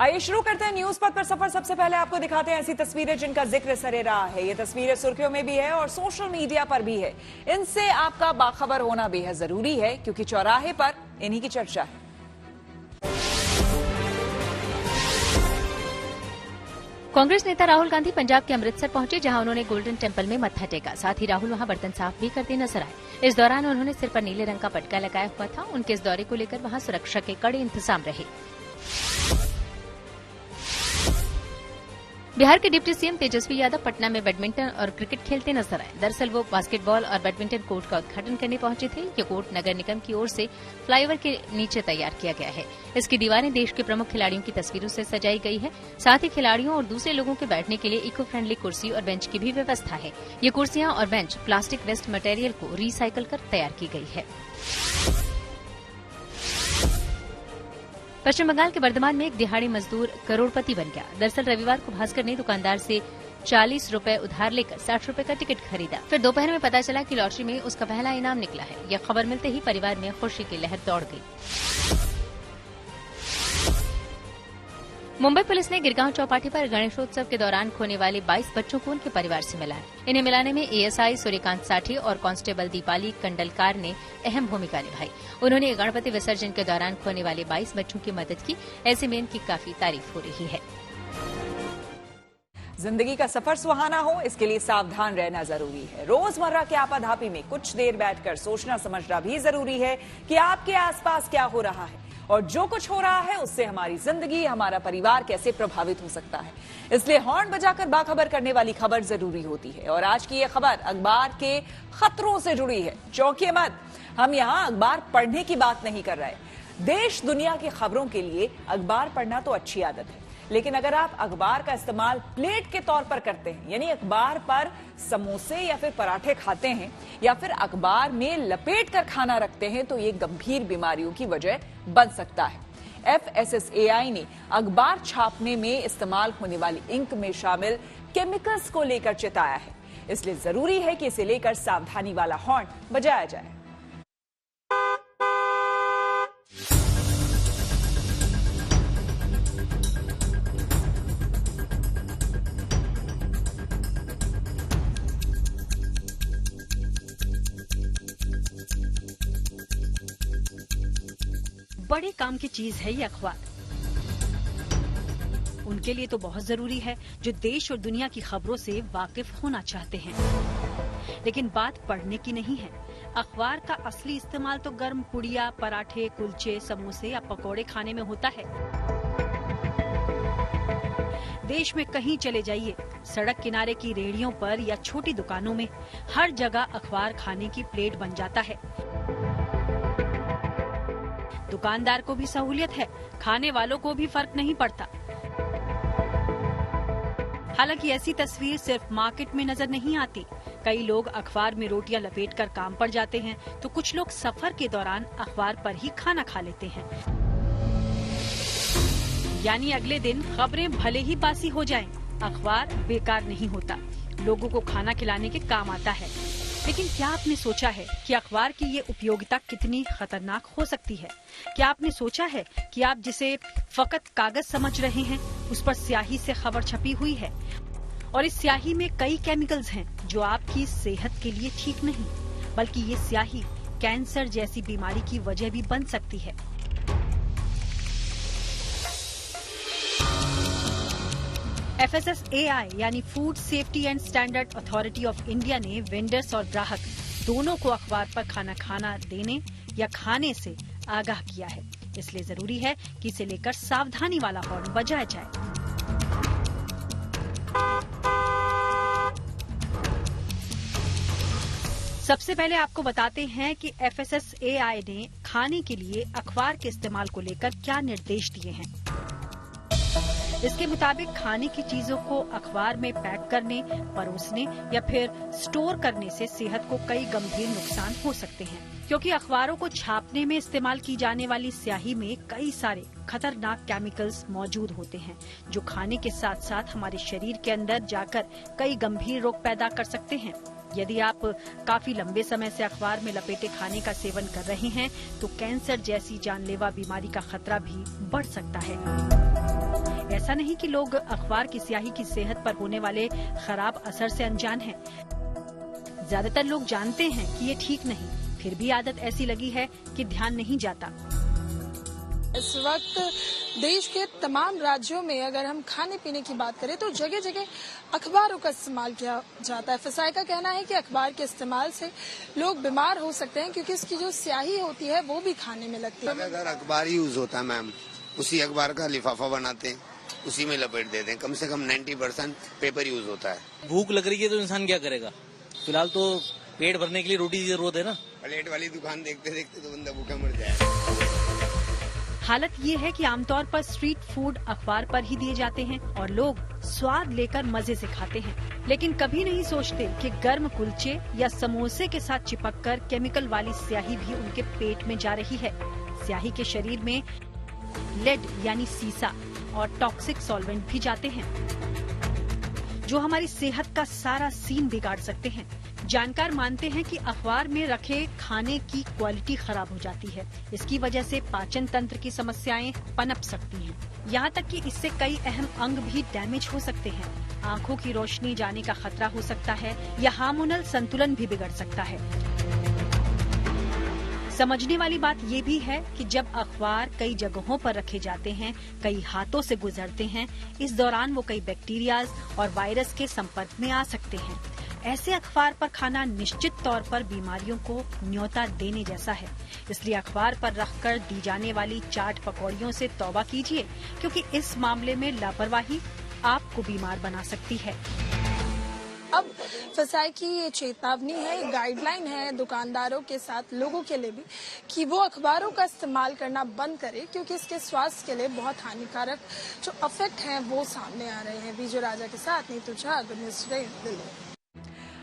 आइए शुरू करते हैं न्यूज पथ पर सफर। सबसे पहले आपको दिखाते हैं ऐसी तस्वीरें जिनका जिक्र सरे रहा है। ये तस्वीरें सुर्खियों में भी है और सोशल मीडिया पर भी है। इनसे आपका बाखबर होना बेहद जरूरी है क्योंकि चौराहे पर इन्हीं की चर्चा है। कांग्रेस नेता राहुल गांधी पंजाब के अमृतसर पहुंचे, जहां उन्होंने गोल्डन टेम्पल में मत्था टेका। साथ ही राहुल वहां बर्तन साफ भी करते नजर आए। इस दौरान उन्होंने सिर पर नीले रंग का पटका लगाया हुआ था। उनके इस दौरे को लेकर वहां सुरक्षा के कड़े इंतजाम रहे। बिहार के डिप्टी सीएम तेजस्वी यादव पटना में बैडमिंटन और क्रिकेट खेलते नजर आए। दरअसल वो बास्केटबॉल और बैडमिंटन कोर्ट का उद्घाटन करने पहुंचे थे। ये कोर्ट नगर निगम की ओर से फ्लाईओवर के नीचे तैयार किया गया है। इसकी दीवारें देश के प्रमुख खिलाड़ियों की तस्वीरों से सजाई गई है। साथ ही खिलाड़ियों और दूसरे लोगों के बैठने के लिए इको फ्रेंडली कुर्सी और बेंच की भी व्यवस्था है। ये कुर्सियां और बेंच प्लास्टिक वेस्ट मटेरियल को रिसाइकिल कर तैयार की गई है। पश्चिम बंगाल के बर्धमान में एक दिहाड़ी मजदूर करोड़पति बन गया। दरअसल रविवार को भास्कर ने दुकानदार से 40 रुपए उधार लेकर 60 रुपए का टिकट खरीदा। फिर दोपहर में पता चला कि लॉटरी में उसका पहला इनाम निकला है। यह खबर मिलते ही परिवार में खुशी की लहर दौड़ गई। मुंबई पुलिस ने गिरगांव चौपाटी पर गणेशोत्सव के दौरान खोने वाले 22 बच्चों को उनके परिवार से मिलाया। इन्हें मिलाने में एएसआई सूर्यकांत साठी और कांस्टेबल दीपाली कंडलकार ने अहम भूमिका निभाई। उन्होंने गणपति विसर्जन के दौरान खोने वाले 22 बच्चों की मदद की। ऐसे में इनकी काफी तारीफ हो रही है। जिंदगी का सफर सुहाना हो, इसके लिए सावधान रहना जरूरी है। रोजमर्रा के आपाधापी में कुछ देर बैठकर सोचना समझना भी जरूरी है कि आपके आसपास क्या हो रहा है और जो कुछ हो रहा है उससे हमारी जिंदगी, हमारा परिवार कैसे प्रभावित हो सकता है। इसलिए हॉर्न बजाकर बाखबर करने वाली खबर जरूरी होती है। और आज की ये खबर अखबार के खतरों से जुड़ी है। चौंकिए मत, हम यहाँ अखबार पढ़ने की बात नहीं कर रहे। देश दुनिया की खबरों के लिए अखबार पढ़ना तो अच्छी आदत है, लेकिन अगर आप अखबार का इस्तेमाल प्लेट के तौर पर करते हैं, यानी अखबार पर समोसे या फिर पराठे खाते हैं या फिर अखबार में लपेट कर खाना रखते हैं, तो ये गंभीर बीमारियों की वजह बन सकता है। FSSAI ने अखबार छापने में इस्तेमाल होने वाली इंक में शामिल केमिकल्स को लेकर चेताया है। इसलिए जरूरी है कि इसे लेकर सावधानी वाला हॉर्न बजाया जाए। बड़े काम की चीज है ये अखबार। उनके लिए तो बहुत जरूरी है जो देश और दुनिया की खबरों से वाकिफ होना चाहते हैं। लेकिन बात पढ़ने की नहीं है। अखबार का असली इस्तेमाल तो गर्म पुड़िया, पराठे, कुलचे, समोसे या पकौड़े खाने में होता है। देश में कहीं चले जाइए, सड़क किनारे की रेहड़ियों पर या छोटी दुकानों में हर जगह अखबार खाने की प्लेट बन जाता है। दुकानदार को भी सहूलियत है, खाने वालों को भी फर्क नहीं पड़ता। हालांकि ऐसी तस्वीर सिर्फ मार्केट में नजर नहीं आती। कई लोग अखबार में रोटियां लपेटकर काम पर जाते हैं, तो कुछ लोग सफर के दौरान अखबार पर ही खाना खा लेते हैं। यानी अगले दिन खबरें भले ही बासी हो जाएं, अखबार बेकार नहीं होता, लोगों को खाना खिलाने के काम आता है। लेकिन क्या आपने सोचा है कि अखबार की ये उपयोगिता कितनी खतरनाक हो सकती है? क्या आपने सोचा है कि आप जिसे फकत कागज समझ रहे हैं, उस पर स्याही से खबर छपी हुई है और इस स्याही में कई केमिकल्स हैं जो आपकी सेहत के लिए ठीक नहीं, बल्कि ये स्याही कैंसर जैसी बीमारी की वजह भी बन सकती है। FSSAI यानी food safety and standard authority of India ने वेंडर्स और ग्राहक दोनों को अखबार पर खाना देने या खाने से आगाह किया है। इसलिए जरूरी है कि इसे लेकर सावधानी वाला हॉर्न बजाया जाए। सबसे पहले आपको बताते हैं कि FSSAI ने खाने के लिए अखबार के इस्तेमाल को लेकर क्या निर्देश दिए हैं। इसके मुताबिक खाने की चीजों को अखबार में पैक करने, परोसने या फिर स्टोर करने से सेहत को कई गंभीर नुकसान हो सकते हैं, क्योंकि अखबारों को छापने में इस्तेमाल की जाने वाली स्याही में कई सारे खतरनाक केमिकल्स मौजूद होते हैं, जो खाने के साथ साथ हमारे शरीर के अंदर जाकर कई गंभीर रोग पैदा कर सकते हैं। यदि आप काफी लंबे समय से अखबार में लपेटे खाने का सेवन कर रहे हैं, तो कैंसर जैसी जानलेवा बीमारी का खतरा भी बढ़ सकता है। ऐसा नहीं कि लोग अखबार की स्याही की सेहत पर होने वाले खराब असर से अनजान हैं। ज्यादातर लोग जानते हैं कि ये ठीक नहीं, फिर भी आदत ऐसी लगी है कि ध्यान नहीं जाता। इस वक्त देश के तमाम राज्यों में अगर हम खाने पीने की बात करें तो जगह जगह अखबारों का इस्तेमाल किया जाता है। एफएसआई का कहना है कि अखबार के इस्तेमाल से लोग बीमार हो सकते हैं क्योंकि इसकी जो स्याही होती है वो भी खाने में लगती है। अगर अखबार यूज होता है मैम, उसी अखबार का लिफाफा बनाते हैं, उसी में लपेट देते हैं। कम से कम 90% पेपर यूज होता है। भूख लग रही है तो इंसान क्या करेगा? फिलहाल तो पेट भरने के लिए रोटी की जरूरत है ना। प्लेट वाली दुकान देखते देखते तो बंदा भूखा मर जाए। हालत ये है कि आमतौर पर स्ट्रीट फूड अखबार पर ही दिए जाते हैं और लोग स्वाद लेकर मजे से खाते हैं, लेकिन कभी नहीं सोचते कि गर्म कुलचे या समोसे के साथ चिपककर केमिकल वाली स्याही भी उनके पेट में जा रही है। स्याही के शरीर में लेड यानी सीसा और टॉक्सिक सॉल्वेंट भी जाते हैं जो हमारी सेहत का सारा सीन बिगाड़ सकते हैं। जानकार मानते हैं कि अखबार में रखे खाने की क्वालिटी खराब हो जाती है। इसकी वजह से पाचन तंत्र की समस्याएं पनप सकती हैं। यहाँ तक कि इससे कई अहम अंग भी डैमेज हो सकते हैं। आंखों की रोशनी जाने का खतरा हो सकता है या हार्मोनल संतुलन भी बिगड़ सकता है। समझने वाली बात ये भी है कि जब अखबार कई जगहों पर रखे जाते हैं, कई हाथों से गुजरते हैं, इस दौरान वो कई बैक्टीरियाज और वायरस के संपर्क में आ सकते हैं। ऐसे अखबार पर खाना निश्चित तौर पर बीमारियों को न्योता देने जैसा है। इसलिए अखबार पर रखकर दी जाने वाली चाट पकौड़ियों से तौबा कीजिए, क्योंकि इस मामले में लापरवाही आपको बीमार बना सकती है। अब एफएसआई की ये चेतावनी है, गाइडलाइन है दुकानदारों के साथ लोगों के लिए भी कि वो अखबारों का इस्तेमाल करना बंद करें, क्योंकि इसके स्वास्थ्य के लिए बहुत हानिकारक जो इफेक्ट हैं वो सामने आ रहे हैं। बीजू राजा के साथ Neetu Jha, good news today, Delhi.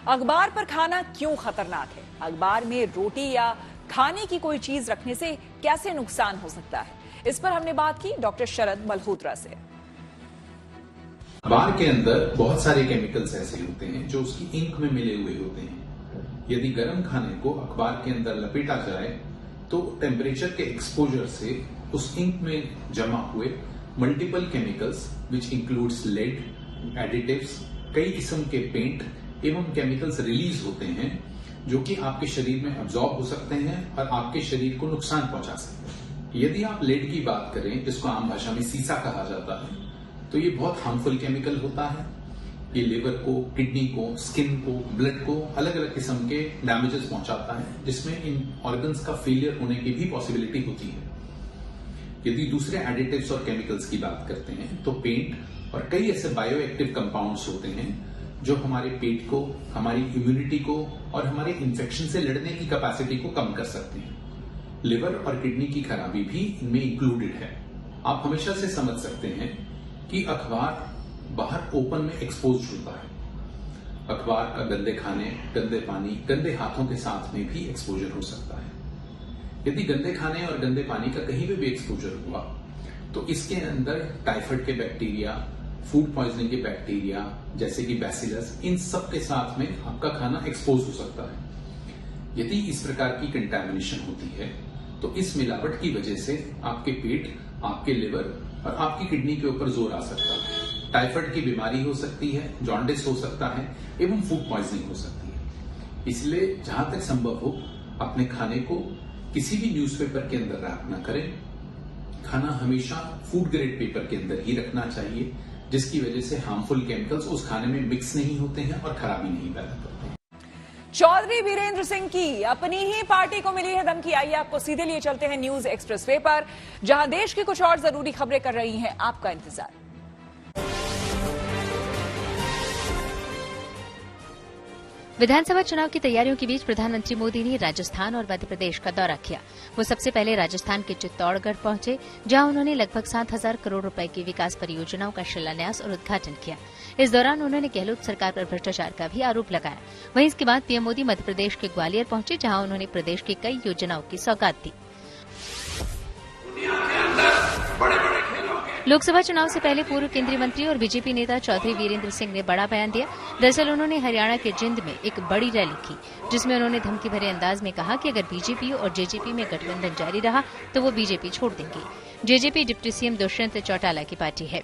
अखबार पर खाना क्यों खतरनाक है? अखबार में रोटी या खाने की कोई चीज रखने से कैसे नुकसान हो सकता है? इस पर हमने बात की डॉक्टर शरद मल्होत्रा से। अखबार के अंदर बहुत सारे केमिकल्स ऐसे होते हैं जो उसकी इंक में मिले हुए होते हैं। यदि गर्म खाने को अखबार के अंदर लपेटा जाए तो टेम्परेचर के एक्सपोजर से उस इंक में जमा हुए multiple chemicals which includes lead, additives, कई किस्म के पेंट एवं केमिकल्स रिलीज होते हैं जो कि आपके शरीर में अब्जॉर्ब हो सकते हैं और आपके शरीर को नुकसान पहुंचा सकते हैं। यदि आप लेड की बात करें, जिसको आम भाषा में सीसा कहा जाता है, तो ये बहुत हार्मफुल केमिकल होता है। ये लिवर को, किडनी को, स्किन को, ब्लड को अलग अलग किस्म के डैमेजेस पहुंचाता है, जिसमें इन ऑर्गन्स का फेलियर होने की भी पॉसिबिलिटी होती है। यदि दूसरे एडिटिव्स और केमिकल्स की बात करते हैं तो पेंट और कई ऐसे बायो एक्टिव कंपाउंड्स होते हैं जो हमारे पेट को, हमारी इम्यूनिटी को और हमारे इन्फेक्शन से लड़ने की कैपेसिटी को कम कर सकते हैं। लिवर और किडनी की खराबी भी इनमें इंक्लूडेड है। आप हमेशा से समझ सकते हैं कि अखबार बाहर ओपन में एक्सपोज होता है। अखबार का गंदे खाने, गंदे पानी, गंदे हाथों के साथ में भी एक्सपोजर हो सकता है। यदि गंदे खाने और गंदे पानी का कहीं भी एक्सपोजर हुआ तो इसके अंदर टाइफाइड के बैक्टीरिया, फूड पॉइजनिंग के बैक्टीरिया जैसे कि बैसिलस, इन सब के साथ में आपका खाना एक्सपोज हो सकता है। यदि इस प्रकार की कंटैमिनेशन होती है तो इस मिलावट की वजह से आपके पेट, आपके लिवर और आपकी किडनी के ऊपर जोर आ सकता है। टाइफाइड की बीमारी हो सकती है, जॉन्डिस हो सकता है एवं फूड पॉइजनिंग हो सकती है। इसलिए जहां तक संभव हो अपने खाने को किसी भी न्यूज़पेपर के अंदर रख न करें। खाना हमेशा फूड ग्रेड पेपर के अंदर ही रखना चाहिए, जिसकी वजह से हार्मफुल केमिकल्स उस खाने में मिक्स नहीं होते हैं और खराबी नहीं पैदा करते हैं। चौधरी वीरेंद्र सिंह की अपनी ही पार्टी को मिली है धमकी। आइए आपको सीधे लिए चलते हैं न्यूज एक्सप्रेसवे पर, जहां देश की कुछ और जरूरी खबरें कर रही हैं आपका इंतजार। विधानसभा चुनाव की तैयारियों के बीच प्रधानमंत्री मोदी ने राजस्थान और मध्य प्रदेश का दौरा किया। वो सबसे पहले राजस्थान के चित्तौड़गढ़ पहुंचे, जहां उन्होंने लगभग 7,000 करोड़ रुपए की विकास परियोजनाओं का शिलान्यास और उद्घाटन किया। इस दौरान उन्होंने गहलोत सरकार पर भ्रष्टाचार का भी आरोप लगाया। वहीं इसके बाद पीएम मोदी मध्य प्रदेश के ग्वालियर पहुंचे, जहां उन्होंने प्रदेश की कई योजनाओं की सौगात दी। लोकसभा चुनाव से पहले पूर्व केंद्रीय मंत्री और बीजेपी नेता चौधरी वीरेंद्र सिंह ने बड़ा बयान दिया। दरअसल उन्होंने हरियाणा के जिंद में एक बड़ी रैली की, जिसमें उन्होंने धमकी भरे अंदाज में कहा कि अगर बीजेपी और जेजेपी में गठबंधन जारी रहा तो वो बीजेपी छोड़ देंगे। JJP deputy CM Dushyant Chautala की पार्टी है।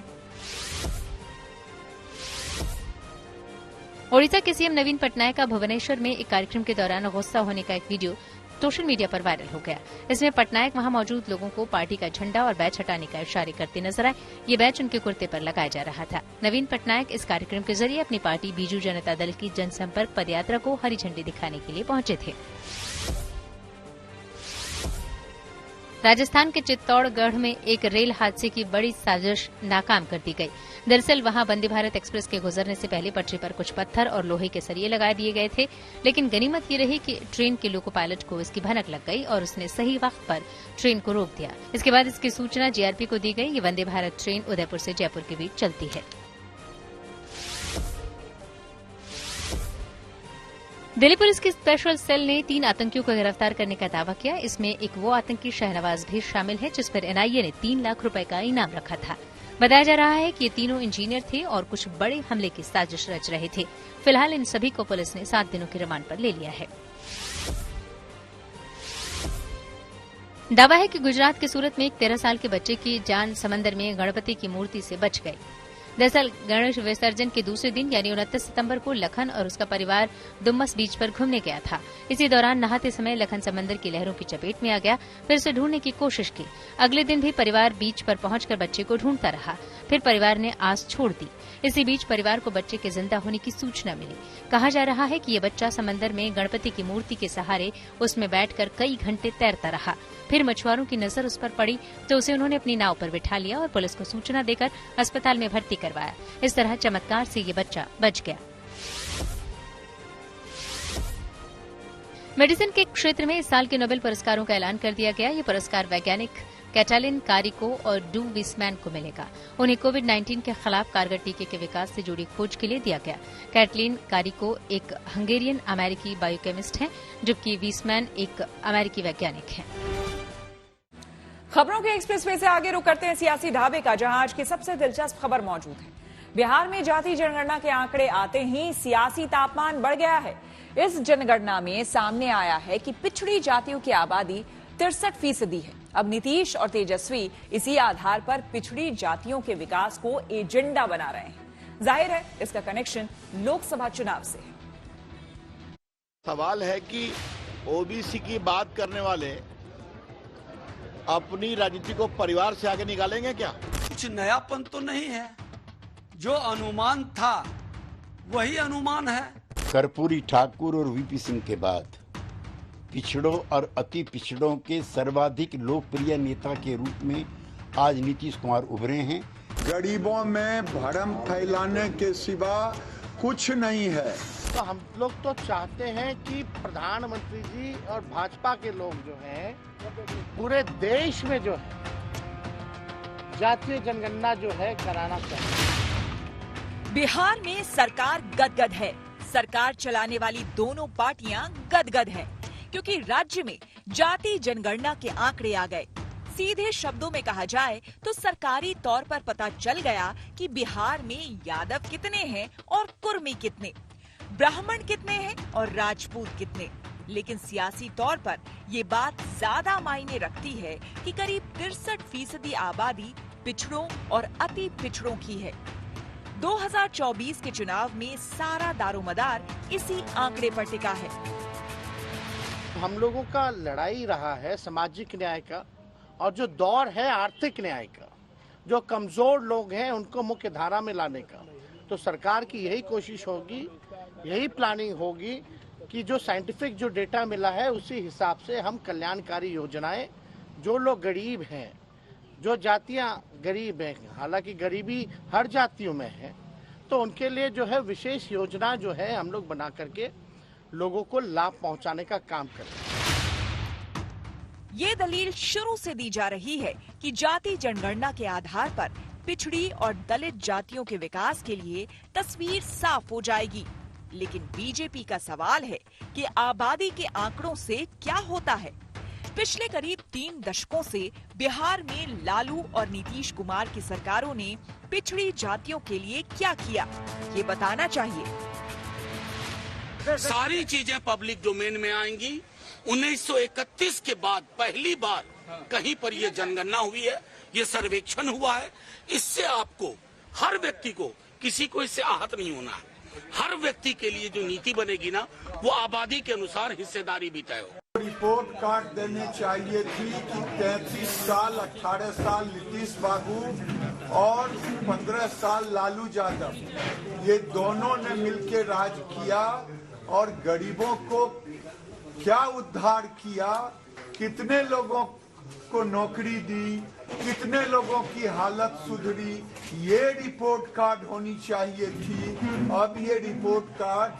ओडिशा के सीएम नवीन पटनायक का भुवनेश्वर में एक कार्यक्रम के दौरान गुस्सा होने का एक वीडियो सोशल मीडिया पर वायरल हो गया। इसमें पटनायक वहां मौजूद लोगों को पार्टी का झंडा और बैच हटाने का इशारे करते नजर आए। ये बैच उनके कुर्ते पर लगाया जा रहा था। नवीन पटनायक इस कार्यक्रम के जरिए अपनी पार्टी बीजू जनता दल की जनसंपर्क पदयात्रा को हरी झंडी दिखाने के लिए पहुंचे थे। राजस्थान के चित्तौड़गढ़ में एक रेल हादसे की बड़ी साजिश नाकाम कर दी गई। दरअसल वहां वंदे भारत एक्सप्रेस के गुजरने से पहले पटरी पर कुछ पत्थर और लोहे के सरिये लगा दिए गए थे, लेकिन गनीमत ये रही कि ट्रेन के लोको पायलट को इसकी भनक लग गई और उसने सही वक्त पर ट्रेन को रोक दिया। इसके बाद इसकी सूचना जीआरपी को दी गई। ये वंदे भारत ट्रेन उदयपुर से जयपुर के बीच चलती है। दिल्ली पुलिस की स्पेशल सेल ने 3 आतंकियों को गिरफ्तार करने का दावा किया। इसमें एक वो आतंकी शहनवाज भी शामिल है जिस पर एनआईए ने 3 लाख रुपए का इनाम रखा था। बताया जा रहा है कि ये तीनों इंजीनियर थे और कुछ बड़े हमले की साजिश रच रहे थे। फिलहाल इन सभी को पुलिस ने 7 दिनों के रिमांड पर ले लिया है। दावा है कि गुजरात के सूरत में एक 13 साल के बच्चे की जान समंदर में गणपति की मूर्ति से बच गई। दरअसल गणेश विसर्जन के दूसरे दिन यानी 29 सितंबर को लखन और उसका परिवार डुमस बीच पर घूमने गया था। इसी दौरान नहाते समय लखन समंदर की लहरों की चपेट में आ गया। फिर उसे ढूंढने की कोशिश की। अगले दिन भी परिवार बीच पर पहुंचकर बच्चे को ढूंढता रहा। फिर परिवार ने आस छोड़ दी। इसी बीच परिवार को बच्चे के जिंदा होने की सूचना मिली। कहा जा रहा है कि ये बच्चा समंदर में गणपति की मूर्ति के सहारे उसमें बैठकर कई घंटे तैरता रहा। फिर मछुआरों की नजर उस पर पड़ी तो उसे उन्होंने अपनी नाव पर बिठा लिया और पुलिस को सूचना देकर अस्पताल में भर्ती करवाया। इस तरह चमत्कार से ये बच्चा बच गया। मेडिसिन के क्षेत्र में इस साल के नोबेल पुरस्कारों का ऐलान कर दिया गया। ये पुरस्कार वैज्ञानिक कैटालिन कारिको और डू विसमैन को मिलेगा। उन्हें कोविड-19 के खिलाफ कारगर टीके के विकास से जुड़ी खोज के लिए दिया गया। कैटलिन कारिको एक हंगेरियन अमेरिकी बायोकेमिस्ट हैं, जबकि विसमैन एक अमेरिकी वैज्ञानिक हैं। खबरों के एक्सप्रेसवे से आगे रुक करते हैं सियासी ढाबे का, जहां आज की सबसे दिलचस्प खबर मौजूद है। बिहार में जाति जनगणना के आंकड़े आते ही सियासी तापमान बढ़ गया है। इस जनगणना में सामने आया है कि पिछड़ी जातियों की आबादी 63% है। अब नीतीश और तेजस्वी इसी आधार पर पिछड़ी जातियों के विकास को एजेंडा बना रहे हैं। जाहिर है इसका कनेक्शन लोकसभा चुनाव से है। सवाल है कि ओबीसी की बात करने वाले अपनी राजनीति को परिवार से आगे निकालेंगे क्या? कुछ नयापन तो नहीं है। जो अनुमान था वही अनुमान है। कर्पूरी ठाकुर और वीपी सिंह के बाद पिछड़ों और अति पिछड़ों के सर्वाधिक लोकप्रिय नेता के रूप में आज नीतीश कुमार उभरे हैं। गरीबों में भरम फैलाने के सिवा कुछ नहीं है। तो हम लोग तो चाहते हैं कि प्रधानमंत्री जी और भाजपा के लोग जो हैं पूरे देश में जो है जातीय जनगणना जो है कराना चाहिए। बिहार में सरकार गदगद है। सरकार चलाने वाली दोनों पार्टियां गदगद हैं, क्योंकि राज्य में जाति जनगणना के आंकड़े आ गए। सीधे शब्दों में कहा जाए तो सरकारी तौर पर पता चल गया कि बिहार में यादव कितने हैं और कुर्मी कितने, ब्राह्मण कितने हैं और राजपूत कितने। लेकिन सियासी तौर पर ये बात ज्यादा मायने रखती है कि करीब 63% आबादी पिछड़ों और अति पिछड़ों की है। 2024 के चुनाव में सारा दारोमदार इसी आंकड़े पर टिका है। हम लोगों का लड़ाई रहा है सामाजिक न्याय का और जो दौर है आर्थिक न्याय का। जो कमजोर लोग हैं उनको मुख्य धारा में लाने का। तो सरकार की यही कोशिश होगी, यही प्लानिंग होगी कि जो साइंटिफिक जो डेटा मिला है उसी हिसाब से हम कल्याणकारी योजनाएं, जो लोग गरीब हैं, जो जातियां गरीब हैं, हालांकि गरीबी हर जातियों में है, तो उनके लिए जो है विशेष योजना जो है हम लोग बना करके लोगों को लाभ पहुंचाने का काम करें। ये दलील शुरू से दी जा रही है कि जाति जनगणना के आधार पर पिछड़ी और दलित जातियों के विकास के लिए तस्वीर साफ हो जाएगी। लेकिन बीजेपी का सवाल है कि आबादी के आंकड़ों से क्या होता है। पिछले करीब 3 दशकों से बिहार में लालू और नीतीश कुमार की सरकारों ने पिछड़ी जातियों के लिए क्या किया, ये बताना चाहिए। सारी चीजें पब्लिक डोमेन में आएंगी। 1931 के बाद पहली बार कहीं पर ये जनगणना हुई है, ये सर्वेक्षण हुआ है। इससे आपको हर व्यक्ति को, किसी को इससे आहत नहीं होना है। हर व्यक्ति के लिए जो नीति बनेगी ना, वो आबादी के अनुसार हिस्सेदारी भी तय हो। रिपोर्ट कार्ड देनी चाहिए थी कि 33 साल 18 साल नीतीश बाबू और 15 साल लालू यादव, ये दोनों ने मिलकर राज किया और गरीबों को क्या उद्धार किया, कितने लोगों को नौकरी दी, कितने लोगों की हालत सुधरी, ये रिपोर्ट कार्ड होनी चाहिए थी। अब ये रिपोर्ट कार्ड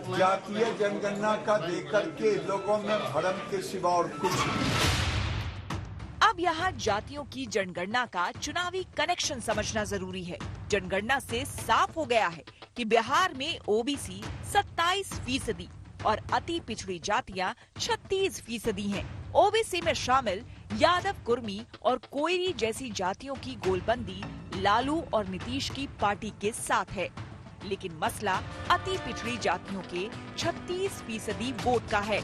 जातीय जनगणना का देकर के लोगों में भ्रम के सिवा और कुछ नहीं। अब यहाँ जातियों की जनगणना का चुनावी कनेक्शन समझना जरूरी है। जनगणना से साफ हो गया है कि बिहार में ओबीसी 27% और अति पिछड़ी जातियां 36% हैं। ओबीसी में शामिल यादव, कुर्मी और कोयरी जैसी जातियों की गोलबंदी लालू और नीतीश की पार्टी के साथ है, लेकिन मसला अति पिछड़ी जातियों के 36% वोट का है,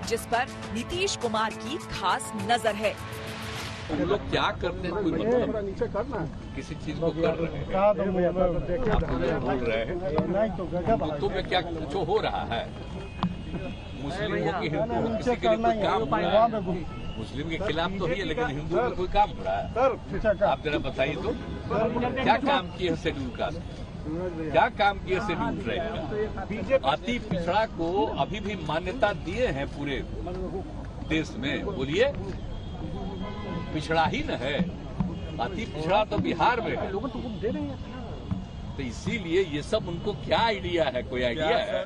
जिस पर नीतीश कुमार की खास नजर है। हम लोग क्या करते हैं, कोई मतलब किसी चीज को कर रहे हैं, आप बोल रहे हैं तो में क्या कुछ हो रहा है। मुस्लिम हो कि हिंदू हो, किसी के लिए कोई काम हो रहा है। मुस्लिम के खिलाफ तो ही है, लेकिन हिंदू में कोई काम हो रहा है। आप जरा बताइए तो क्या काम किए हैं शेड्यूल कास्ट, क्या काम किए शेड्यूल ट्राइब? अति पिछड़ा को अभी भी मान्यता दिए हैं पूरे देश में, बोलिए पिछड़ा ही न है, अति पिछड़ा तो बिहार में है। तो इसीलिए ये सब उनको क्या आइडिया है, कोई आइडिया है?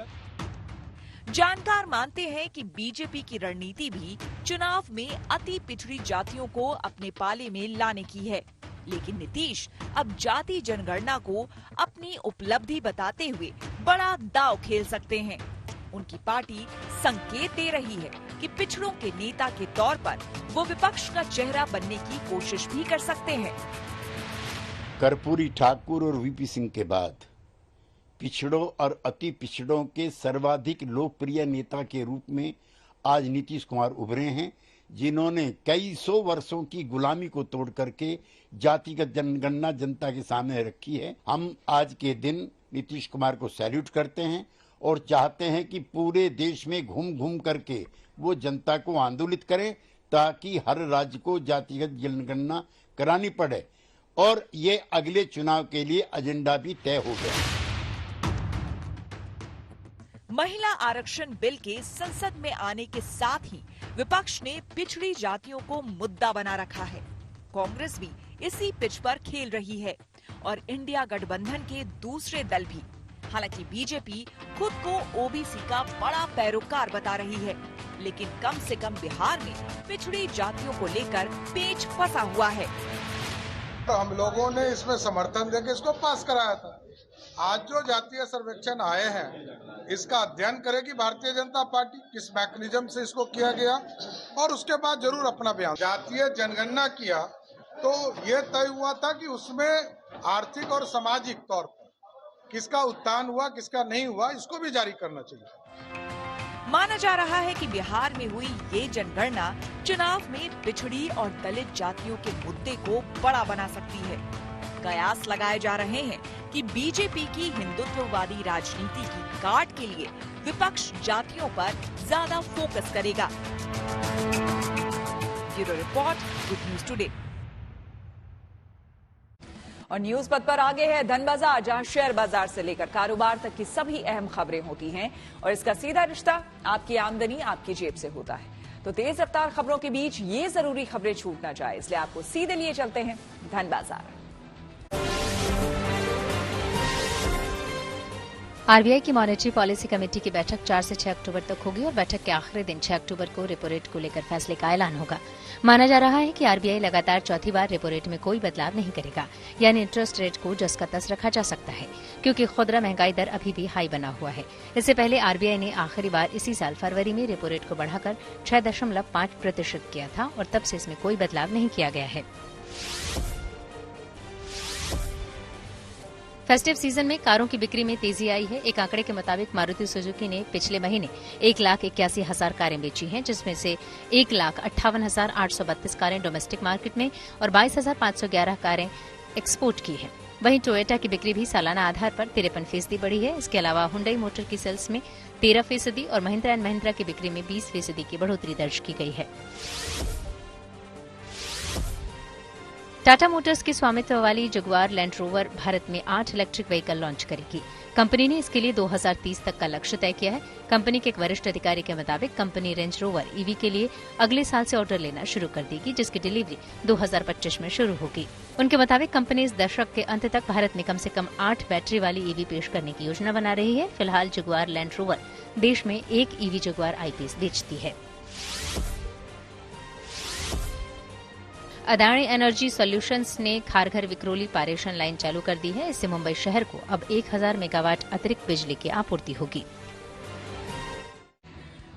जानकार मानते हैं कि बीजेपी की रणनीति भी चुनाव में अति पिछड़ी जातियों को अपने पाले में लाने की है, लेकिन नीतीश अब जाति जनगणना को अपनी उपलब्धि बताते हुए बड़ा दांव खेल सकते हैं। उनकी पार्टी संकेत दे रही है कि पिछड़ों के नेता के तौर पर वो विपक्ष का चेहरा बनने की कोशिश भी कर सकते हैं। कर्पूरी ठाकुर और वीपी सिंह के बाद पिछड़ों और अति पिछड़ों के सर्वाधिक लोकप्रिय नेता के रूप में आज नीतीश कुमार उभरे हैं, जिन्होंने कई सौ वर्षों की गुलामी को तोड़ करके जातिगत जनगणना जनता के सामने रखी है। हम आज के दिन नीतीश कुमार को सैल्यूट करते हैं और चाहते हैं कि पूरे देश में घूम घूम करके वो जनता को आंदोलित करें, ताकि हर राज्य को जातिगत जनगणना करानी पड़े, और ये अगले चुनाव के लिए एजेंडा भी तय हो गया। महिला आरक्षण बिल के संसद में आने के साथ ही विपक्ष ने पिछड़ी जातियों को मुद्दा बना रखा है। कांग्रेस भी इसी पिच पर खेल रही है और इंडिया गठबंधन के दूसरे दल भी। हालांकि बीजेपी खुद को ओबीसी का बड़ा पैरोकार बता रही है, लेकिन कम से कम बिहार में पिछड़ी जातियों को लेकर पेच फंसा हुआ है। तो हम लोगों ने इसमें समर्थन देकर इसको पास कराया था। आज जो जातीय सर्वेक्षण आए हैं, इसका अध्ययन करेगी भारतीय जनता पार्टी, किस मैकेनिज्म से इसको किया गया, और उसके बाद जरूर अपना बयान। जातीय जनगणना किया तो ये तय हुआ था कि उसमें आर्थिक और सामाजिक तौर पर किसका उत्थान हुआ, किसका नहीं हुआ, इसको भी जारी करना चाहिए। माना जा रहा है कि बिहार में हुई ये जनगणना चुनाव में पिछड़ी और दलित जातियों के मुद्दे को बड़ा बना सकती है। कयास लगाए जा रहे हैं कि बीजेपी की हिंदुत्ववादी राजनीति की काट के लिए विपक्ष जातियों पर ज्यादा फोकस करेगा। Bureau report, good news today. और न्यूज पथ पर आगे है धन बाजार, जहां शेयर बाजार से लेकर कारोबार तक की सभी अहम खबरें होती हैं और इसका सीधा रिश्ता आपकी आमदनी आपकी जेब से होता है। तो तेज रफ्तार खबरों के बीच ये जरूरी खबरें छूट ना जाए, इसलिए आपको सीधे लिए चलते हैं धन बाजार। आरबीआई की मॉनेटरी पॉलिसी कमेटी की बैठक 4 से 6 अक्टूबर तक होगी और बैठक के आखिरी दिन 6 अक्टूबर को रेपो रेट को लेकर फैसले का ऐलान होगा। माना जा रहा है कि आरबीआई लगातार चौथी बार रेपो रेट में कोई बदलाव नहीं करेगा, यानी इंटरेस्ट रेट को जस का तस रखा जा सकता है, क्योंकि खुदरा महंगाई दर अभी भी हाई बना हुआ है। इससे पहले आरबीआई ने आखिरी बार इसी साल फरवरी में रेपो रेट को बढ़ाकर 6.5% किया था और तब से इसमें कोई बदलाव नहीं किया गया है। फेस्टिव सीजन में कारों की बिक्री में तेजी आई है। एक आंकड़े के मुताबिक मारुति सुजुकी ने पिछले महीने 1,81,000 कारें बेची हैं, जिसमें से 1,58,832 कारें डोमेस्टिक मार्केट में और 22,511 कारें एक्सपोर्ट की हैं। वहीं टोयोटा की बिक्री भी सालाना आधार पर 53% बढ़ी है। इसके अलावा हुंडई मोटर की सेल्स में 13% और महिंद्रा एंड महिंद्रा की बिक्री में 20% की बढ़ोतरी दर्ज की गई है। टाटा मोटर्स के स्वामित्व वाली जगुआर लैंड रोवर भारत में 8 इलेक्ट्रिक व्हीकल लॉन्च करेगी। कंपनी ने इसके लिए 2030 तक का लक्ष्य तय किया है। कंपनी के एक वरिष्ठ अधिकारी के मुताबिक कंपनी रेंज रोवर ईवी के लिए अगले साल से ऑर्डर लेना शुरू कर देगी, जिसकी डिलीवरी 2025 में शुरू होगी। उनके मुताबिक कंपनी इस दशक के अंत तक भारत में कम से कम 8 बैटरी वाली ईवी पेश करने की योजना बना रही है। फिलहाल जगुआर लैंड रोवर देश में एक ईवी जगुआर आई-पेस बेचती है। अदानी एनर्जी सॉल्यूशंस ने खारघर विक्रोली पारेषण लाइन चालू कर दी है। इससे मुंबई शहर को अब 1000 मेगावाट अतिरिक्त बिजली की आपूर्ति होगी।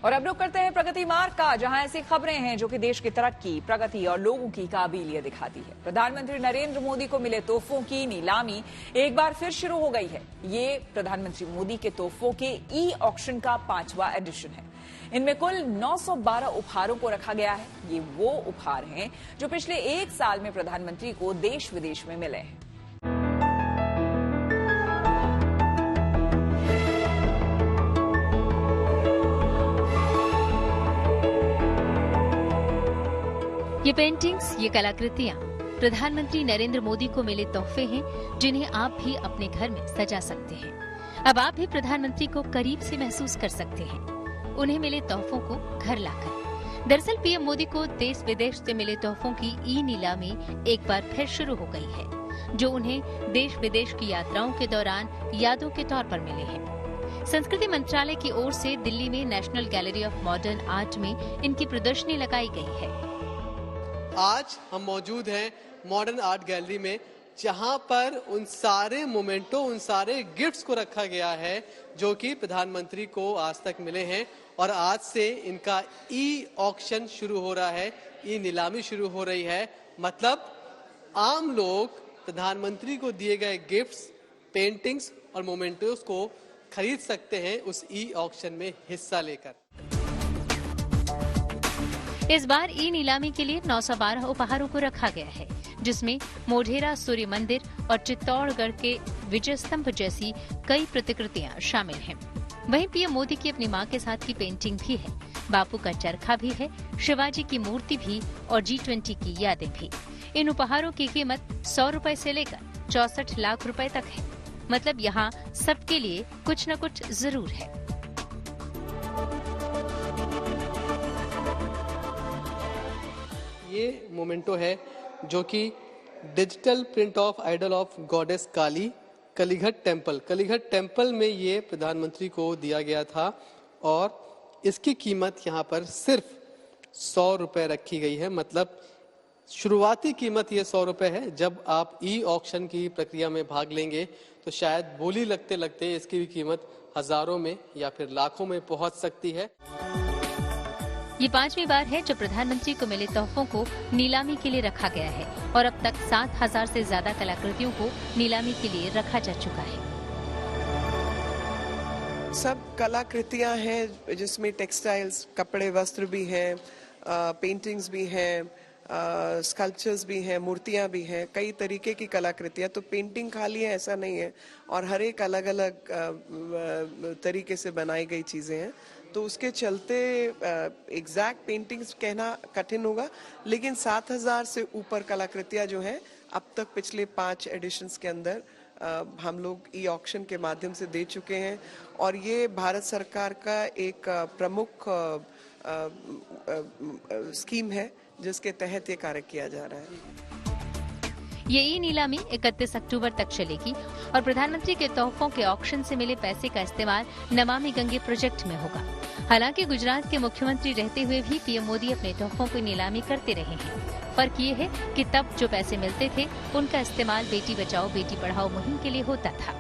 और अब रुक करते हैं प्रगति मार्ग का, जहां ऐसी खबरें हैं जो कि देश की तरक्की, प्रगति और लोगों की काबिलियत दिखाती है। प्रधानमंत्री नरेंद्र मोदी को मिले तोहफों की नीलामी एक बार फिर शुरू हो गई है। ये प्रधानमंत्री मोदी के तोहफों के ई ऑक्शन का 5वां एडिशन है। इनमें कुल 912 उपहारों को रखा गया है। ये वो उपहार हैं जो पिछले 1 साल में प्रधानमंत्री को देश विदेश में मिले हैं। ये पेंटिंग्स, ये कलाकृतियां प्रधानमंत्री नरेंद्र मोदी को मिले तोहफे हैं, जिन्हें आप भी अपने घर में सजा सकते हैं। अब आप भी प्रधानमंत्री को करीब से महसूस कर सकते हैं, उन्हें मिले तोहफों को घर लाकर। दरअसल पीएम मोदी को देश विदेश से मिले तोहफों की ई नीलामी एक बार फिर शुरू हो गई है, जो उन्हें देश विदेश की यात्राओं के दौरान यादों के तौर पर मिले हैं। संस्कृति मंत्रालय की ओर से दिल्ली में national gallery of modern art में इनकी प्रदर्शनी लगाई गई है। आज हम मौजूद हैं मॉडर्न आर्ट गैलरी में, जहां पर उन सारे मोमेंटो, उन सारे गिफ्ट्स को रखा गया है जो कि प्रधानमंत्री को आज तक मिले हैं। और आज से इनका ई ऑक्शन शुरू हो रहा है, ई नीलामी शुरू हो रही है। मतलब आम लोग प्रधानमंत्री को दिए गए गिफ्ट्स, पेंटिंग्स और मोमेंटोस को खरीद सकते हैं उस ई ऑक्शन में हिस्सा लेकर। इस बार ई नीलामी के लिए 912 उपहारों को रखा गया है, जिसमें मोढेरा सूर्य मंदिर और चित्तौड़गढ़ के विजय स्तंभ जैसी कई प्रतिकृतियां शामिल हैं। वहीं पीएम मोदी की अपनी मां के साथ की पेंटिंग भी है, बापू का चरखा भी है, शिवाजी की मूर्ति भी और G20 की यादें भी। इन उपहारों की कीमत 100 रुपए से लेकर 64 लाख रुपए तक है। मतलब यहाँ सबके लिए कुछ न कुछ जरूर है। ये मोमेंटो है जो कि digital print of idol of goddess Kali, Kalighat temple में ये प्रधानमंत्री को दिया गया था और इसकी कीमत यहाँ पर सिर्फ 100 रुपए रखी गई है। मतलब शुरुआती कीमत ये 100 रुपए है। जब आप ई ऑक्शन की प्रक्रिया में भाग लेंगे तो शायद बोली लगते लगते इसकी भी कीमत हजारों में या फिर लाखों में पहुंच सकती है। ये 5वीं बार है जब प्रधानमंत्री को मिले तोहफों को नीलामी के लिए रखा गया है और अब तक 7000 से ज्यादा कलाकृतियों को नीलामी के लिए रखा जा चुका है। सब कलाकृतियां हैं जिसमें टेक्सटाइल्स, कपड़े, वस्त्र भी हैं, पेंटिंग्स भी हैं, स्कल्पचर्स भी हैं, मूर्तियां भी हैं, कई तरीके की कलाकृतियां। तो पेंटिंग खाली है ऐसा नहीं है, और हर एक अलग अलग तरीके से बनाई गई चीजें हैं। तो उसके चलते एग्जैक्ट पेंटिंग्स कहना कठिन होगा, लेकिन 7000 से ऊपर कलाकृतियां जो हैं अब तक पिछले 5 एडिशंस के अंदर हम लोग ई ऑक्शन के माध्यम से दे चुके हैं। और ये भारत सरकार का एक प्रमुख स्कीम है जिसके तहत ये कार्य किया जा रहा है। ये ई नीलामी 31 अक्टूबर तक चलेगी और प्रधानमंत्री के तोहफों के ऑक्शन से मिले पैसे का इस्तेमाल नमामि गंगे प्रोजेक्ट में होगा। हालांकि गुजरात के मुख्यमंत्री रहते हुए भी पीएम मोदी अपने तोहफों की नीलामी करते रहे हैं। फर्क ये है कि तब जो पैसे मिलते थे उनका इस्तेमाल बेटी बचाओ बेटी पढ़ाओ मुहिम के लिए होता था।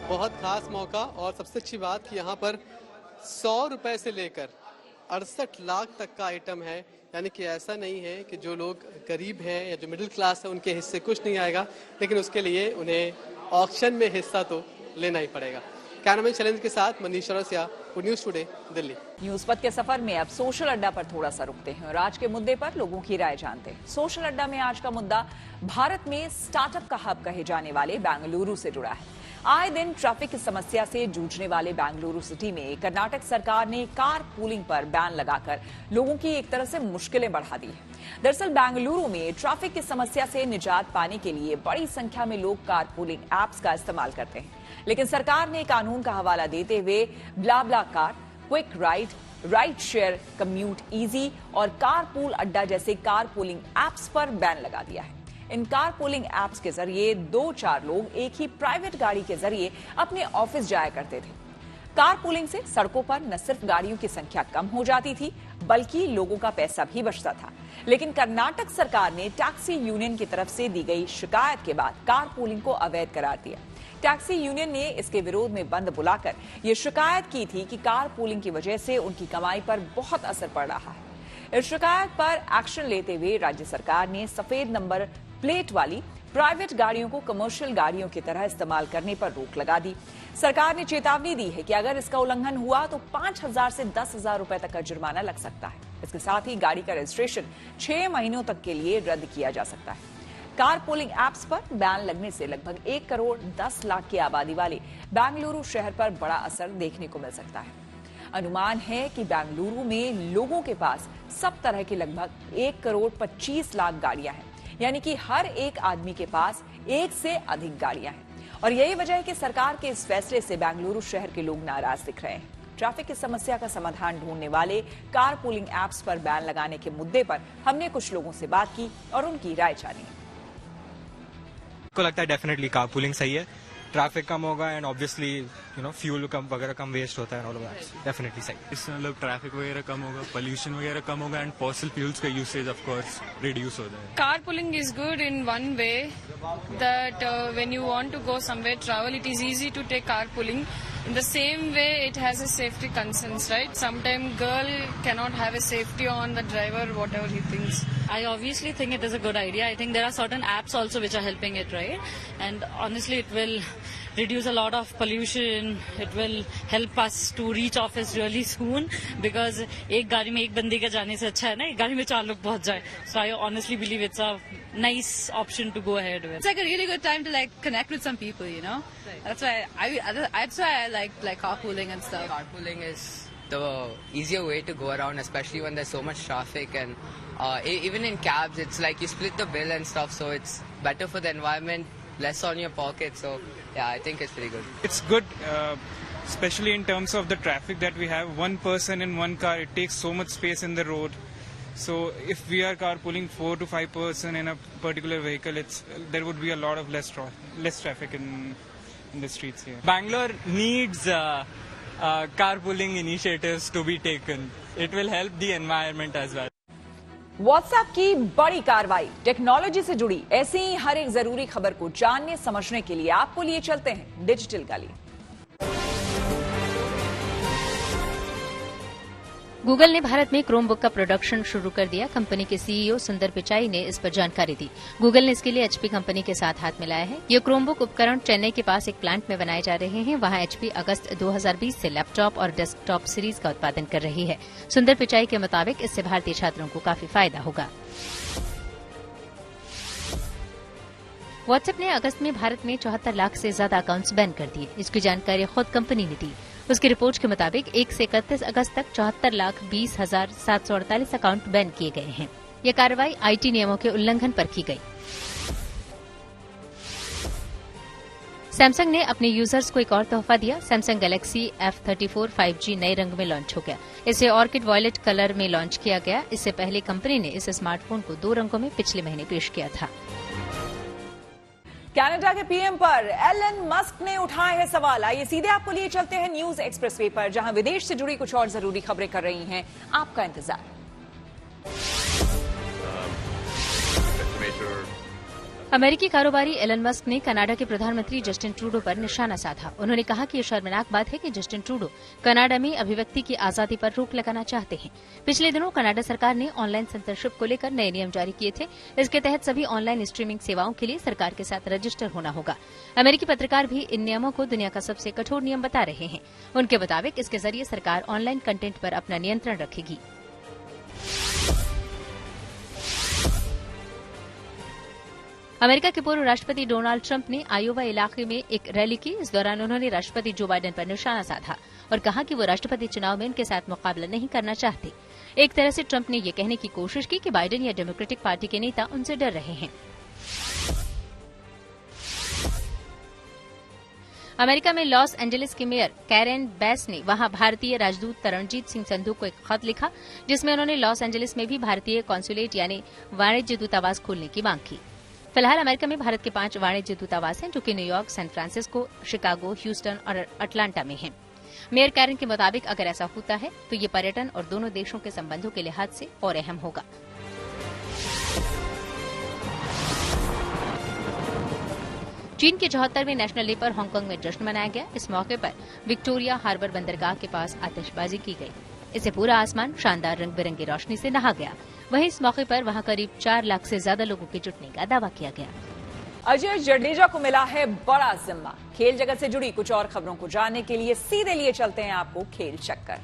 बहुत खास मौका, और सबसे अच्छी बात कि यहाँ पर 100 रुपए से लेकर 68 लाख तक का आइटम है। यानी कि ऐसा नहीं है कि जो लोग गरीब हैं या जो मिडिल क्लास है उनके हिस्से कुछ नहीं आएगा, लेकिन उसके लिए उन्हें ऑक्शन में हिस्सा तो लेना ही पड़ेगा। कैमरामैन चैलेंज के साथ Manish Chaurasia, good news today, Delhi. News पथ के सफर में अब सोशल अड्डा पर थोड़ा सा रुकते हैं और आज के मुद्दे पर लोगों की राय जानते हैं। सोशल अड्डा में आज का मुद्दा भारत में स्टार्टअप का हब कहे जाने वाले बेंगलुरु से जुड़ा है। आए दिन ट्रैफिक की समस्या से जूझने वाले बेंगलुरु सिटी में कर्नाटक सरकार ने कार पूलिंग पर बैन लगाकर लोगों की एक तरह से मुश्किलें बढ़ा दी है। दरअसल बेंगलुरु में ट्रैफिक की समस्या से निजात पाने के लिए बड़ी संख्या में लोग कार पूलिंग एप्स का इस्तेमाल करते हैं, लेकिन सरकार ने कानून का हवाला देते हुए BlaBlaCar, Quick Ride share, commute easy और कार पूल अड्डा जैसे कार पूलिंग एप्स पर बैन लगा दिया है। इन कार पूलिंग एप्स के जरिए 2-4 लोग एक ही प्राइवेट गाड़ी के जरिए अपने ऑफिस जाया करते थे। कार पूलिंग से सड़कों पर न सिर्फ गाड़ियों की संख्या कम हो जाती थी, बल्कि लोगों का पैसा भी बचता था। लेकिन कर्नाटक सरकार ने टैक्सी यूनियन की तरफ से दी गई शिकायत के बाद कार पूलिंग को अवैध करार दिया। टैक्सी यूनियन ने इसके विरोध में बंद बुलाकर ये शिकायत की थी कि कार पूलिंग की वजह से उनकी कमाई पर बहुत असर पड़ रहा है। इस शिकायत पर एक्शन लेते हुए राज्य सरकार ने सफेद नंबर प्लेट वाली प्राइवेट गाड़ियों को कमर्शियल गाड़ियों की तरह इस्तेमाल करने पर रोक लगा दी। सरकार ने चेतावनी दी है कि अगर इसका उल्लंघन हुआ तो 5,000 से 10,000 रुपए तक का जुर्माना लग सकता है। इसके साथ ही गाड़ी का रजिस्ट्रेशन 6 महीनों तक के लिए रद्द किया जा सकता है। कार पोलिंग एप्स पर बैन लगने से लगभग 1 करोड़ 10 लाख की आबादी वाले बेंगलुरु शहर पर बड़ा असर देखने को मिल सकता है। अनुमान है कि बेंगलुरु में लोगों के पास सब तरह की लगभग 1 करोड़ 25 लाख गाड़ियां हैं, यानी कि हर एक आदमी के पास एक से अधिक गाड़ियां हैं। और यही वजह है कि सरकार के इस फैसले से बेंगलुरु शहर के लोग नाराज दिख रहे हैं। ट्रैफिक की समस्या का समाधान ढूंढने वाले कार पूलिंग एप्स पर बैन लगाने के मुद्दे पर हमने कुछ लोगों से बात की और उनकी राय जानी। को लगता है डेफिनेटली कार पूलिंग सही है, ट्रैफिक कम होगा एंड ऑब्वियसली फ्यूल कम वगैरह कम वेस्ट होता है, ऑल ऑफ दैट डेफिनेटली सही। इससे मतलब ट्रैफिक वगैरह कम होगा, पोल्यूशन वगैरह कम होगा एंड फॉसिल फ्यूल्स का यूसेज ऑफ कोर्स रिड्यूस हो जाएगा। Car pooling is good in one way that when you want to go somewhere travel it is easy to take car pooling. In the same way, it has a safety concerns, right? Sometimes girl cannot have a safety on the driver, whatever he thinks. I obviously think it is a good idea. I think there are certain apps also which are helping it, right? And honestly, it will reduce a lot of pollution. It will help us to reach office really soon because एक गाड़ी में एक बंदे के जाने से अच्छा है ना एक गाड़ी में 4 लोग पहुंच जाए. So I honestly believe it's a nice option to go ahead with. It's like a really good time to like connect with some people, you know. Right. That's why I like carpooling and stuff. Carpooling is the easier way to go around, especially when there's so much traffic, and even in cabs, it's like you split the bill and stuff, so it's better for the environment, less on your pocket. So yeah, I think it's pretty good. It's good, especially in terms of the traffic that we have. One person in one car, it takes so much space in the road. So if we are carpooling 4 to 5 person in a particular vehicle, there would be a lot of less traffic in the streets here. Bangalore needs carpooling initiatives to be taken. It will help the environment as well. WhatsApp की बड़ी कार्रवाई, technology से जुड़ी ऐसी ही हर एक जरूरी खबर को जानने समझने के लिए आपको लिए चलते हैं डिजिटल गली। गूगल ने भारत में क्रोमबुक का प्रोडक्शन शुरू कर दिया। कंपनी के सीईओ सुंदर पिचाई ने इस पर जानकारी दी। गूगल ने इसके लिए एचपी कंपनी के साथ हाथ मिलाया है। ये क्रोमबुक उपकरण चेन्नई के पास एक प्लांट में बनाए जा रहे हैं। वहां एचपी अगस्त 2020 से लैपटॉप और डेस्कटॉप सीरीज का उत्पादन कर रही है। सुंदर पिचाई के मुताबिक इससे भारतीय छात्रों को काफी फायदा होगा। व्हाट्सएप ने अगस्त में भारत में 74 लाख से ज्यादा अकाउंट्स बैन कर दिए। इसकी जानकारी खुद कंपनी ने दी। उसकी रिपोर्ट के मुताबिक 1 से 31 अगस्त तक 74,20,748 अकाउंट बैन किए गए हैं। यह कार्रवाई आईटी नियमों के उल्लंघन पर की गई। सैमसंग ने अपने यूजर्स को एक और तोहफा दिया। सैमसंग गैलेक्सी F34 5G नए रंग में लॉन्च हो गया। इसे ऑर्किड वॉयलेट कलर में लॉन्च किया गया। इससे पहले कंपनी ने इस स्मार्टफोन को 2 रंगों में पिछले महीने पेश किया था। कनाडा के पीएम पर एलन मस्क ने उठाए हैं सवाल। आइए सीधे आपको लिए चलते हैं न्यूज एक्सप्रेसवे पर, जहां विदेश से जुड़ी कुछ और जरूरी खबरें कर रही हैं आपका इंतजार। अमेरिकी कारोबारी एलन मस्क ने कनाडा के प्रधानमंत्री जस्टिन ट्रूडो पर निशाना साधा। उन्होंने कहा कि यह शर्मनाक बात है कि जस्टिन ट्रूडो कनाडा में अभिव्यक्ति की आजादी पर रोक लगाना चाहते हैं। पिछले दिनों कनाडा सरकार ने ऑनलाइन सेंसरशिप को लेकर नए नियम जारी किए थे। इसके तहत सभी ऑनलाइन स्ट्रीमिंग सेवाओं के लिए सरकार के साथ रजिस्टर होना होगा। अमेरिकी पत्रकार भी इन नियमों को दुनिया का सबसे कठोर नियम बता रहे हैं। उनके मुताबिक इसके जरिए सरकार ऑनलाइन कंटेंट पर अपना नियंत्रण रखेगी। अमेरिका के पूर्व राष्ट्रपति डोनाल्ड ट्रंप ने आयोवा इलाके में एक रैली की। इस दौरान उन्होंने राष्ट्रपति जो बाइडेन पर निशाना साधा और कहा कि वो राष्ट्रपति चुनाव में उनके साथ मुकाबला नहीं करना चाहते। एक तरह से ट्रंप ने ये कहने की कोशिश की कि बाइडेन या डेमोक्रेटिक पार्टी के नेता उनसे डर रहे हैं। अमेरिका में लॉस एंजेलिस की मेयर कैरेन बैस ने वहां भारतीय राजदूत तरणजीत सिंह संधू को एक खत लिखा, जिसमें उन्होंने लॉस एंजेलिस में भी भारतीय कॉन्सुलेट यानी वाणिज्य दूतावास खोलने की मांग की। फिलहाल अमेरिका में भारत के 5 वाणिज्य दूतावास हैं, जो कि New York, San Francisco, Chicago, Houston और अटलांटा में हैं। मेयर कैरन के मुताबिक अगर ऐसा होता है तो ये पर्यटन और दोनों देशों के संबंधों के लिहाज से और अहम होगा। चीन के 74वें नेशनल डे पर हांगकांग में जश्न मनाया गया। इस मौके पर विक्टोरिया हार्बर बंदरगाह के पास आतिशबाजी की गई। इससे पूरा आसमान शानदार रंग बिरंगी रोशनी से नहा गया। वहीं इस मौके पर वहां करीब 4 लाख से ज्यादा लोगों के जुटने का दावा किया गया। अजय जडेजा को मिला है बड़ा जिम्मा। खेल जगत से जुड़ी कुछ और खबरों को जानने के लिए सीधे लिए चलते हैं आपको खेल चक्कर।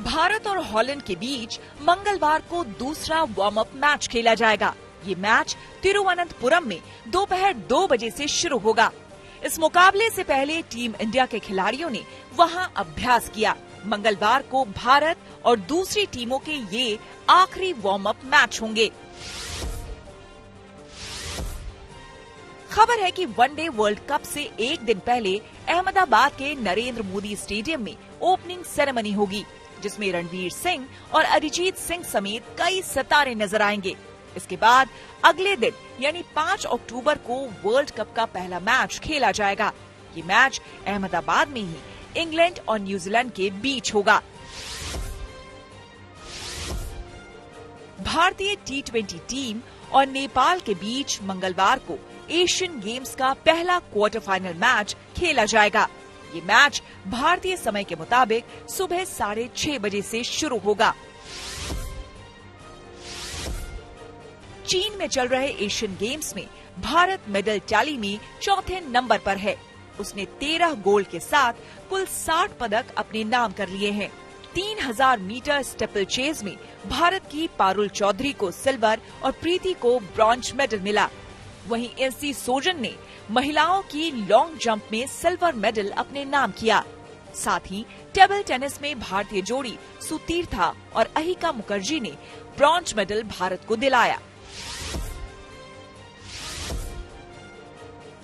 भारत और हॉलैंड के बीच मंगलवार को दूसरा वार्म अप मैच खेला जाएगा। ये मैच तिरुवनंतपुरम में दोपहर 2 बजे से शुरू होगा। इस मुकाबले से पहले टीम इंडिया के खिलाड़ियों ने वहां अभ्यास किया। मंगलवार को भारत और दूसरी टीमों के ये आखिरी वार्म अप मैच होंगे। खबर है कि वनडे वर्ल्ड कप से एक दिन पहले अहमदाबाद के नरेंद्र मोदी स्टेडियम में ओपनिंग सेरेमनी होगी, जिसमें रणवीर सिंह और अरिजीत सिंह समेत कई सितारे नजर आएंगे। इसके बाद अगले दिन यानी 5 अक्टूबर को वर्ल्ड कप का पहला मैच खेला जाएगा। ये मैच अहमदाबाद में ही इंग्लैंड और न्यूजीलैंड के बीच होगा। भारतीय T20 टीम और नेपाल के बीच मंगलवार को एशियन गेम्स का पहला क्वार्टर फाइनल मैच खेला जाएगा। ये मैच भारतीय समय के मुताबिक सुबह 6:30 बजे से शुरू होगा। चीन में चल रहे एशियन गेम्स में भारत मेडल टैली में चौथे नंबर पर है। उसने 13 गोल्ड के साथ कुल 60 पदक अपने नाम कर लिए हैं। 3000 मीटर स्टेपल चेज में भारत की पारुल चौधरी को सिल्वर और प्रीति को ब्रॉन्ज मेडल मिला। वहीं एनसी सोजन ने महिलाओं की लॉन्ग जंप में सिल्वर मेडल अपने नाम किया। साथ ही टेबल टेनिस में भारतीय जोड़ी सुतीर्था और अहिका मुखर्जी ने ब्रॉन्ज मेडल भारत को दिलाया।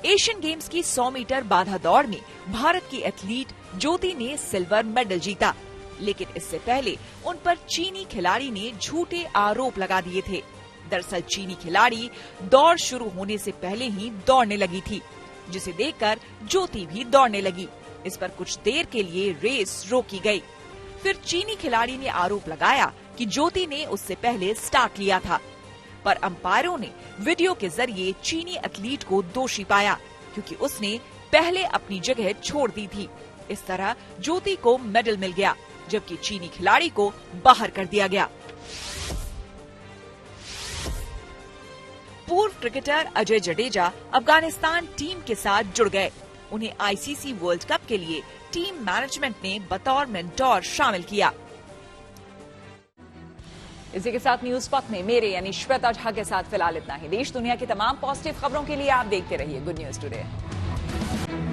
एशियन गेम्स की 100 मीटर बाधा दौड़ में भारत की एथलीट ज्योति ने सिल्वर मेडल जीता, लेकिन इससे पहले उन पर चीनी खिलाड़ी ने झूठे आरोप लगा दिए थे। दरअसल चीनी खिलाड़ी दौड़ शुरू होने से पहले ही दौड़ने लगी थी, जिसे देखकर ज्योति भी दौड़ने लगी। इस पर कुछ देर के लिए रेस रोकी गई। फिर चीनी खिलाड़ी ने आरोप लगाया कि ज्योति ने उससे पहले स्टार्ट लिया था, पर अंपायरों ने वीडियो के जरिए चीनी एथलीट को दोषी पाया, क्योंकि उसने पहले अपनी जगह छोड़ दी थी। इस तरह ज्योति को मेडल मिल गया, जबकि चीनी खिलाड़ी को बाहर कर दिया गया। पूर्व क्रिकेटर अजय जडेजा अफगानिस्तान टीम के साथ जुड़ गए। उन्हें आईसीसी वर्ल्ड कप के लिए टीम मैनेजमेंट ने बतौर मेंटोर शामिल किया। इसी के साथ न्यूज पथ में मेरे यानी श्वेता झा के साथ फिलहाल इतना ही। देश दुनिया की तमाम पॉजिटिव खबरों के लिए आप देखते रहिए गुड न्यूज टुडे।